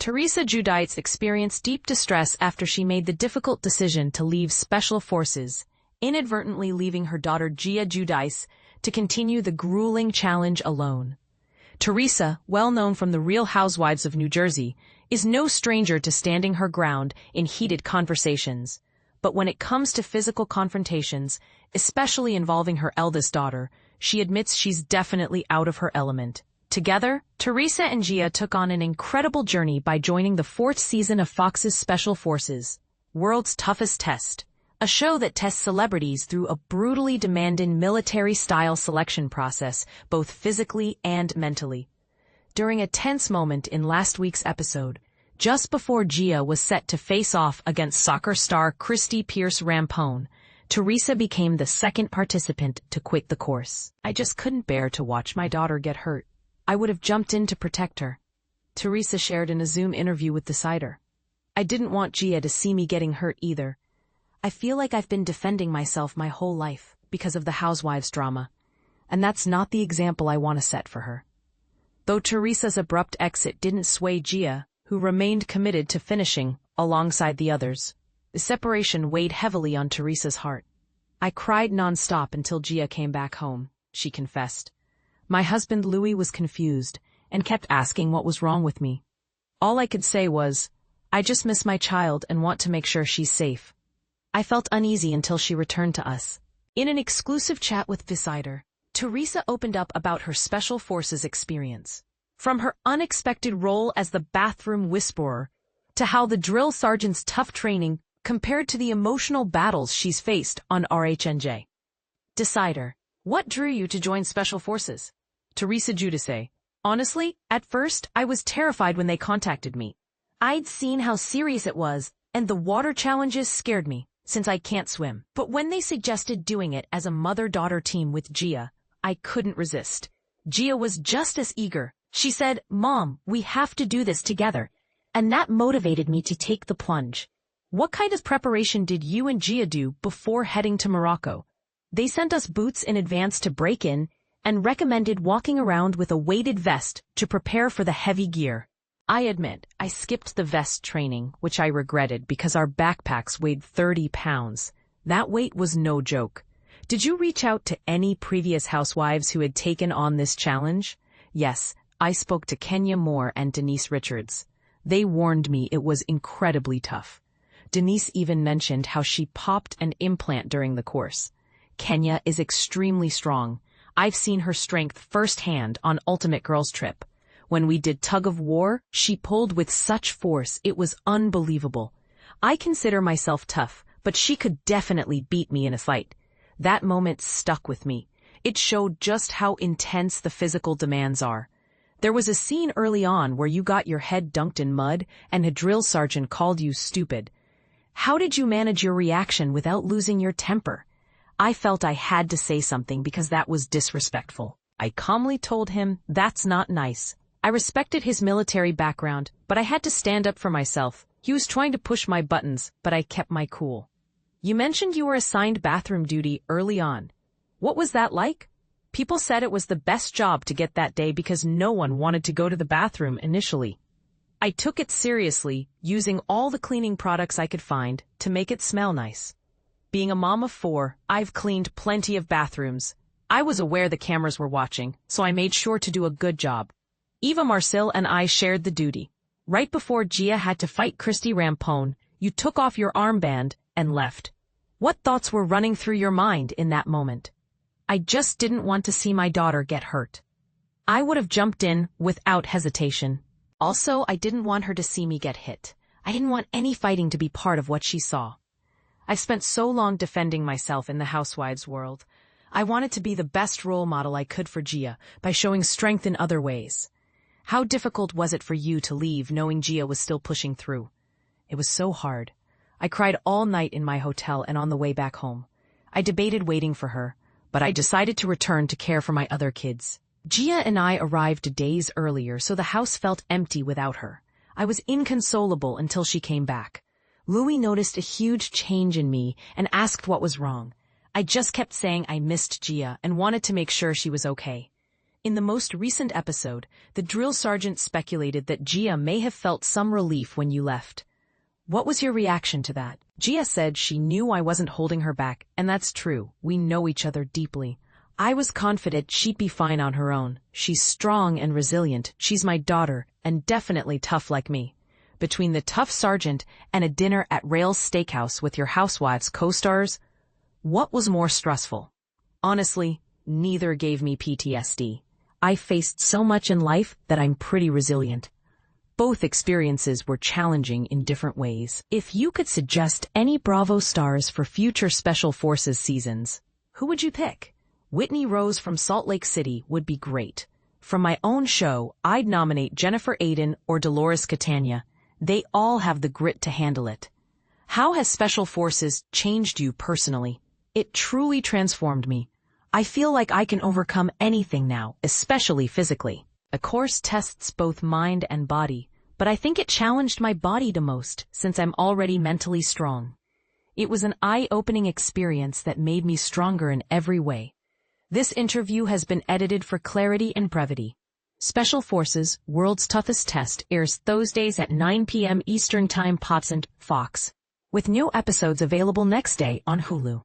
Teresa Giudice experienced deep distress after she made the difficult decision to leave Special Forces, inadvertently leaving her daughter Gia Giudice to continue the grueling challenge alone. Teresa, well known from The Real Housewives of New Jersey, is no stranger to standing her ground in heated conversations. But when it comes to physical confrontations, especially involving her eldest daughter, she admits she's definitely out of her element. Together, Teresa and Gia took on an incredible journey by joining the 4th season of Fox's Special Forces, World's Toughest Test, a show that tests celebrities through a brutally demanding military-style selection process, both physically and mentally. During a tense moment in last week's episode, just before Gia was set to face off against soccer star Christy Pierce-Rampone, Teresa became the second participant to quit the course. "I just couldn't bear to watch my daughter get hurt. I would have jumped in to protect her," Teresa shared in a Zoom interview with Decider. "I didn't want Gia to see me getting hurt either. I feel like I've been defending myself my whole life because of the Housewives drama, and that's not the example I want to set for her." Though Teresa's abrupt exit didn't sway Gia, who remained committed to finishing alongside the others, the separation weighed heavily on Teresa's heart. "I cried nonstop until Gia came back home," she confessed. "My husband Louis was confused and kept asking what was wrong with me. All I could say was, I just miss my child and want to make sure she's safe. I felt uneasy until she returned to us." In an exclusive chat with Decider, Teresa opened up about her Special Forces experience. From her unexpected role as the bathroom whisperer, to how the drill sergeant's tough training compared to the emotional battles she's faced on RHNJ. Decider: "What drew you to join Special Forces?" Teresa Giudice: "Honestly, at first, I was terrified when they contacted me. I'd seen how serious it was, and the water challenges scared me, since I can't swim. But when they suggested doing it as a mother-daughter team with Gia, I couldn't resist. Gia was just as eager. She said, 'Mom, we have to do this together.' And that motivated me to take the plunge." "What kind of preparation did you and Gia do before heading to Morocco?" "They sent us boots in advance to break in, and recommended walking around with a weighted vest to prepare for the heavy gear. I admit, I skipped the vest training, which I regretted because our backpacks weighed 30 pounds. That weight was no joke." "Did you reach out to any previous housewives who had taken on this challenge?" "Yes, I spoke to Kenya Moore and Denise Richards. They warned me it was incredibly tough. Denise even mentioned how she popped an implant during the course. Kenya is extremely strong. I've seen her strength firsthand on Ultimate Girls Trip. When we did tug of war, she pulled with such force it was unbelievable. I consider myself tough, but she could definitely beat me in a fight. That moment stuck with me. It showed just how intense the physical demands are. There was a scene early on where you got your head dunked in mud and a drill sergeant called you stupid. How did you manage your reaction without losing your temper?" "I felt I had to say something because that was disrespectful. I calmly told him that's not nice. I respected his military background, but I had to stand up for myself. He was trying to push my buttons, but I kept my cool." "You mentioned you were assigned bathroom duty early on. What was that like?" "People said it was the best job to get that day because no one wanted to go to the bathroom initially. I took it seriously, using all the cleaning products I could find to make it smell nice. Being a mom of 4, I've cleaned plenty of bathrooms. I was aware the cameras were watching, so I made sure to do a good job." Eva Marcil and I shared the duty. Right before Gia had to fight Christy Rampone, you took off your armband and left. What thoughts were running through your mind in that moment? "I just didn't want to see my daughter get hurt. I would have jumped in without hesitation. Also, I didn't want her to see me get hit. I didn't want any fighting to be part of what she saw. I've spent so long defending myself in the housewives world. I wanted to be the best role model I could for Gia by showing strength in other ways." "How difficult was it for you to leave knowing Gia was still pushing through?" "It was so hard. I cried all night in my hotel and on the way back home. I debated waiting for her, but I decided to return to care for my other kids. Gia and I arrived days earlier, so the house felt empty without her. I was inconsolable until she came back. Louis noticed a huge change in me and asked what was wrong. I just kept saying I missed Gia and wanted to make sure she was okay. In the most recent episode, the drill sergeant speculated that Gia may have felt some relief when you left. What was your reaction to that? Gia said she knew I wasn't holding her back, and that's true. We know each other deeply. I was confident she'd be fine on her own. She's strong and resilient. She's my daughter, and definitely tough like me. Between the tough sergeant and a dinner at Rail's Steakhouse with your housewives co-stars, what was more stressful? Honestly, neither gave me PTSD. I faced so much in life that I'm pretty resilient. Both experiences were challenging in different ways. If you could suggest any Bravo stars for future Special Forces seasons, who would you pick? Whitney Rose from Salt Lake City would be great. From my own show, I'd nominate Jennifer Aiden or Dolores Catania. They all have the grit to handle it. How has Special Forces changed you personally? It truly transformed me. I feel like I can overcome anything now, especially physically. The course tests both mind and body, but I think it challenged my body the most since I'm already mentally strong. It was an eye-opening experience that made me stronger in every way. This interview has been edited for clarity and brevity. Special Forces, World's Toughest Test airs Thursdays at 9 p.m. Eastern Time, Pops and Fox, with new episodes available next day on Hulu.